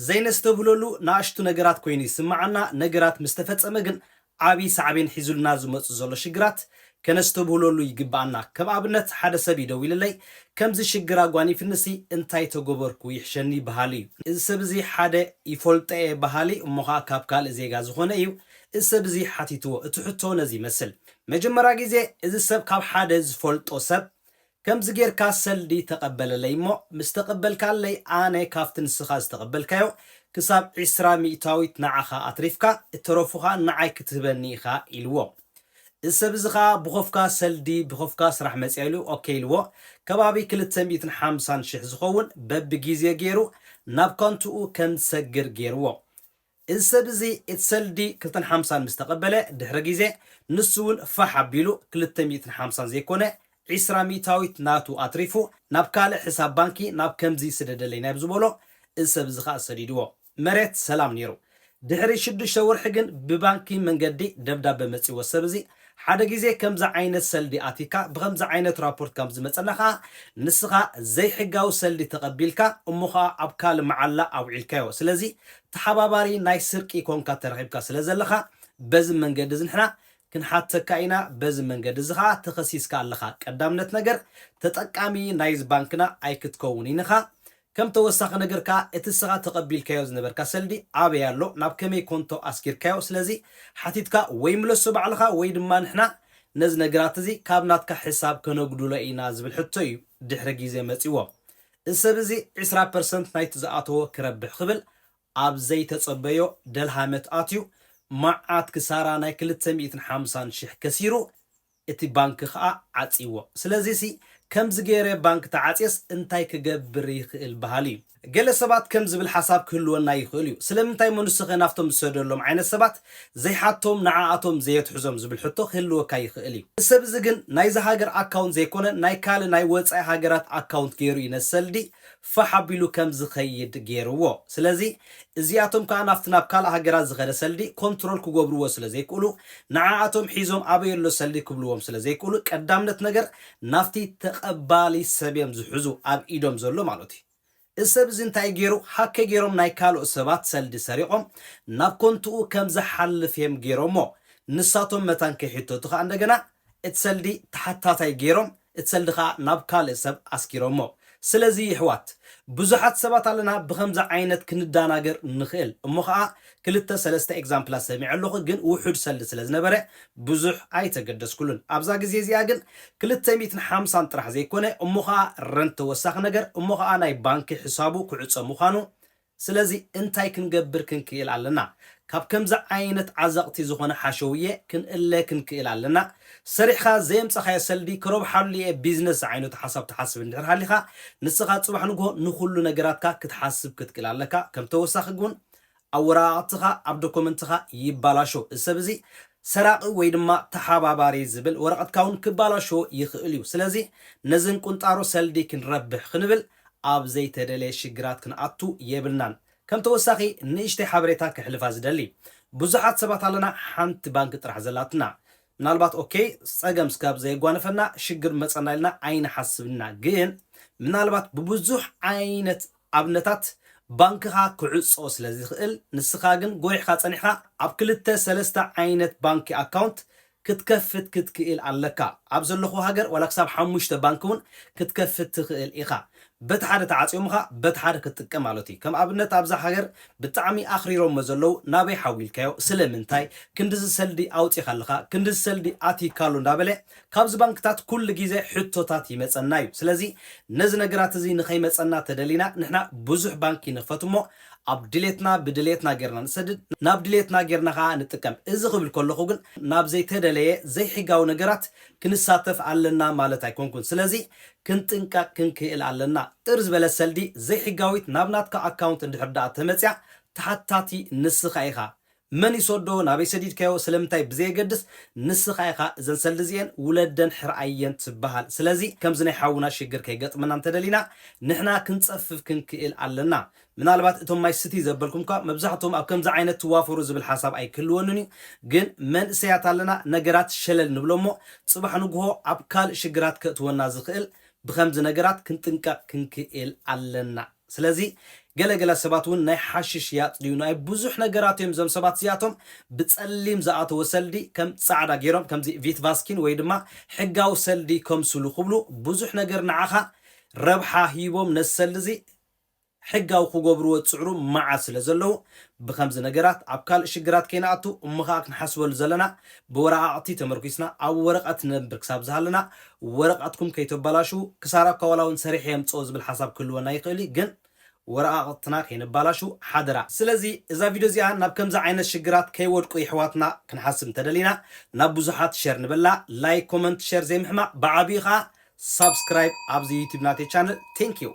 ዘይነስተብለሉ ናሽቱ ነገራት ኮይኑ ይስማዓና ነገራት ምስተፈጸመ ግን ዓቢ ሳዕቤን ሒዙልና ዝመጹ ዘሎ ሽግራት ከነስተብለሉ ይግባአና ከም ኣብነት ሓደ ሰብ ይደው ኢልለይ ከምዚ ሽግራ ጓኒፍንሲ እንታይ ተገበርኩ ይሕሸኒ ባህሊ እዚ ሰብ እዚ ሓደ ይፈልጠየ ባህሊ እሞኻ ካብ ካልእ ዜጋ ዝኾነ እዩ እዚ ሰብ እዚ ሓቲትዎ እቲ ሕቶ ነዚ ይመስል መጀመርያ ግዜ እዚ ሰብ ካብ ሓደ ዝፈልጦ ሰብ ከምዚ ጌርካ ሰልዲ ተቐበለለይ እሞ ምስ ተቐበልካለይ ኣነ ካብቲ ንስኻ ዝተቐበልካዮ ክሳብ 20 ሚእታዊት ንዓኻ ኣትሪፍካ እተረፉኻ ንዓይ ክትህበኒ ኢኻ ኢልዎ እዚ ሰብ እዚ ኸኣ ብኸፍካ ሰልዲ ብኸፍካ ስራሕ መፅያ ኢሉ ኦኬ ኢልዎ ከባቢ 250,000 ዝኸውን በቢግዜ ገይሩ ናብ ኮንትኡ ከም ዝሰግር ገይርዎ እዚ ሰብ እዚ እቲ ሰልዲ 250 ምስ ተቐበለ ድሕሪ ግዜ ንሱ እውን ፋሕ ኣቢሉ 250 ዘይኮነ 20 ሚእታዊት ናቱ ኣትሪፉ ናብ ካልእ ሕሳብ ባንኪ ናብ ከምዚ ስደደለይ ናብ ዝበሎ እዚ ሰብ እዚ ኸኣ ሰዲድዎ መሬት ሰላም ነይሩ ድሕሪ 6 ወርሒ ግን ብባንኪ መንገዲ ደብዳቤ መፂዎ ሰብ እዚ ሓደ ግዜ ከምዚ ዓይነት ሰልዲ ኣቲካ ብከምዚ ዓይነት ራፖርት ከም ዝመፀናኻ ንስኻ ዘይሕጋዊ ሰልዲ ተቐቢልካ እሞኻ ኣብ ካልእ መዓላ ኣውዒልካዮ ስለዚ ተሓባባሪ ናይ ስርቂ ኮንካ ተረኺብካ ስለ ዘለኻ በዚ መንገዲ እዚ ንሕና ክንሓተካ ኢና በዚ መንገዲ እዚ ኸኣ ተኸሲስካ ኣለኻ ቀዳምነት ነገር ተጠቃሚ ናይዚ ባንክና ኣይክትከውን ኢንኻ ከም ተወሳኺ ነገር ከዓ እቲ ስኻ ተቐቢልካዮ ዝነበርካ ሰልዲ ኣበይ ኣሎ ናብ ከመይ ኮንቶ ኣስኪርካዮ ስለዚ ሓቲትካ ወይ ምለሶ ባዕልኻ ወይ ድማ ንሕና ነዚ ነገራት እዚ ካብ ናትካ ሕሳብ ከነጉድሎ ኢና ዝብል ሕቶ እዩ ድሕሪ ግዜ መፂዎ እዚ ሰብ እዚ 20% ናይቲ ዝኣተዎ ክረብሕ ክብል ኣብ ዘይተፀበዮ ደልሃመት ኣትዩ ማዓት ክሳራ ናይ 250,000 ከሲሩ እቲ ባንክ ከዓ ዓፂዎ ስለዚ ሲ ከምዚ ገይረ ባንክ ተዓፅየስ እንታይ ክገብር ይኽእል ባህሊ ገለ ሰባት ከም ዝብል ሓሳብ ክህልወና ይኽእል እዩ ስለምንታይ መንስኺ ናፍቶም ዝሰደሎም ዓይነት ሰባት ዘይሓቶም ንዓኣቶም ዘየትሕዞም ዝብል ሕቶ ክህልወካ ይኽእል እዩ ሰብ እዚ ግን ናይዚ ሃገር ኣካውንት ዘይኮነ ናይ ካልእ ናይ ወፃኢ ሃገራት ኣካውንት ገይሩ ይነሰልዲ ፋሕ ኣቢሉ ከም ዝኸይድ ገይርዎ ስለዚ እዚኣቶም ከዓ ናፍቲ ናብ ካልእ ሃገራት ዝኸደ ሰልዲ ኮንትሮል ክገብርዎ ስለ ዘይክእሉ ንዓኣቶም ሒዞም ኣበየሎ ሰልዲ ክብልዎም ስለ ዘይክእሉ ቀዳምነት ነገር ናፍቲ ተቐባሊ ሰብ እዮም ዝሕዙ ኣብ ኢዶም ዘሎ ማለት እዩ እዚ ሰብ እዚ እንታይ ገይሩ ሃከ ገይሮም ናይ ካልኦት ሰባት ሰልዲ ሰሪቖም ናብ ኮንትኡ ከም ዝሓልፍ እዮም ገይሮሞ ንሳቶም መታን ከይሕተቱ ከዓ እንደገና እቲ ሰልዲ ተሓታታይ ገይሮም እቲ ሰልዲ ከዓ ናብ ካልእ ሰብ ኣስኪሮሞ ስለዚ ይሕዋት ብዙሓት ሰባት ኣለና ብከምዚ ዓይነት ክንዳናገር ንኽእል እሞ ከዓ 2-3 ኤግዛምፕላት ሰሚዕ ኣለኹ ግን ውሑድ ሰልዲ ስለ ዝነበረ ብዙሕ ኣይተገደስኩሉን ኣብዛ ግዜ እዚኣ ግን 250 ጥራሕ ዘይኮነ እሞ ከዓ ረንተ ወሳኺ ነገር እሞ ከዓ ናይ ባንኪ ሕሳቡ ክዕፀ ምዃኑ ስለዚ እንታይ ክንገብር ክንክእል ኣለና ካብ ከምዚ ዓይነት ዓዘቕቲ ዝኾነ ሓሸውየ ክንእለ ክንክእል ኣለና ሰሪሕኻ ዘየምፀኻዮ ሰልዲ ክረብሓሉ እየ ቢዝነስ ዓይነቱ ሓሳብ ትሓስብ እንድሕር ሃሊኻ ንስኻ ፅባሕ ንግሆ ንኩሉ ነገራትካ ክትሓስብ ክትክእል ኣለካ ከም ተወሳኺ ግን ኣብ ወረቓቕትኻ ኣብ ዶኩመንትኻ ይባላሾ እዚ ሰብ እዚ ሰራቂ ወይ ድማ ተሓባባሪ ዝብል ወረቐትካ እውን ክባላሾ ይኽእል እዩ ስለዚ ነዝን ቁንጣሮ ሰልዲ ክንረብሕ ክንብል ኣብ ዘይተደለየ ሽግራት ክንኣቱ የብልናን ከም ተወሳኺ ንእሽተይ ሓበሬታ ክሕልፋ ዝደሊ ብዙሓት ሰባት ኣለና ሓንቲ ባንኪ ጥራሕ ዘላትና ምናልባት ኦኬ ፀገም ስካብ ዘይጓነፈና ሽግር መፀና ኢልና ኣይንሓስብና ግን ምናልባት ብብዙሕ ዓይነት ኣብነታት ባንክኻ ክዕፆ ስለ ዝኽእል ንስኻ ግን ጎይሕካ ፀኒሕካ ኣብ 2-3 ዓይነት ባንኪ ኣካውንት ክትከፍት ክትክእል ኣለካ ኣብ ዘለኹ ሃገር ወላ ክሳብ 5 ባንኪ እውን ክትከፍት ትኽእል ኢኻ በቲ ሓደ ተዓፅዮምኻ በቲ ሓደ ክትጥቀም ማለት እዩ ከም ኣብነት ኣብዛ ሃገር ብጣዕሚ ኣኽሪሮሞ ዘለዉ ናበይ ሓዊልካዮ ስለምንታይ ክንዲዚ ሰልዲ ኣውፂኻ ኣለኻ ክንዲዚ ሰልዲ ኣቲካሉ እንዳበለ ካብዚ ባንክታት ኩሉ ግዜ ሕቶታት ይመፀና እዩ ስለዚ ነዚ ነገራት እዚ ንኸይመፀና ተደሊና ንሕና ብዙሕ ባንኪ ንኽፈት እሞ ኣብ ድሌትና ብድሌትና ጌርና ንሰድድ ናብ ድሌትና ጌርና ከዓ ንጥቀም እዚ ክብል ከለኹ ግን ናብ ዘይተደለየ ዘይሕጋዊ ነገራት ክንሳተፍ ኣለና ማለት ኣይኮንኩን ስለዚ ክንጥንቃቅ ክንክእል ኣለና ጥር ዝበለ ሰልዲ ዘይሕጋዊት ናብ ናትካ ኣካውንት እንድሕር ዳኣ ተመፅያ ተሓታቲ ንስኻ ኢኻ መን ይሰዶ ናበይ ሰዲድካዮ ስለምንታይ ብዘየገድስ ንስኻ ኢኻ እዘን ሰልዲ እዚአን ውለደን ሕርኣየን ትበሃል ስለዚ ከምዚ ናይ ሓውና ሽግር ከይገጥመና እንተደሊና ንሕና ክንፀፍፍ ክንክእል ኣለና ምናልባት እቶም ማይ ስቲ ዘበልኩምካ መብዛሕትኦም ኣብ ከምዚ ዓይነት ትዋፈሩ ዝብል ሓሳብ ኣይክህልወንን እዩ ግን መንእሰያት ኣለና ነገራት ሸለል ንብሎ እሞ ፅባሕ ንግሆ ኣብ ካልእ ሽግራት ከእትወና ዝኽእል ብከምዚ ነገራት ክንጥንቀቕ ክንክእል ኣለና ስለዚ ገለገለ ሰባት እውን ናይ ሓሽሽ ያጽድዩ ናይ ብዙሕ ነገራት እዮም ዞም ሰባት እዚኣቶም ብጸሊም ዝኣተወ ሰልዲ ከም ጻዕዳ ገይሮም ከምዚ ቪት ቫስኪን ወይ ድማ ሕጋዊ ሰልዲ ከምስሉ ክብሉ ብዙሕ ነገር ንዓኻ ረብሓ ሂቦም ነሰልዲ እዚ ሕጋዊ ክገብርዎ ጽዕሩ መዓት ስለ ዘለዉ ብከምዚ ነገራት ኣብ ካልእ ሽግራት ከይናኣቱ እምኻ ክንሓስበሉ ዘለና ብወረቓቕቲ ተመርኪስና ኣብ ወረቐት ነብር ክሳብ ዝሃለና ወረቓትኩም ከይተባላሹ ክሳራ ካዋላውን ሰሪሕ የምፅኦ ዝብል ሓሳብ ክህልወና ይኽእል ግን ወረቓቕትና ከይንባላሹ ሓደራ። ስለዚ እዛ ቪድዮ እዚኣ ናብ ከምዚ ዓይነት ሽግራት ከይወድቁ ይሕዋትና ክንሓስብ እንተደሊና ናብ ብዙሓት ሸር ንበላ ላይክ ኮመንት ሸር ዘይምሕማቕ ብዓብዪ ኸዓ ሳብስክራይብ ኣብዚ ዩቲብ ናተይ ቻነል ቴንክ ዩ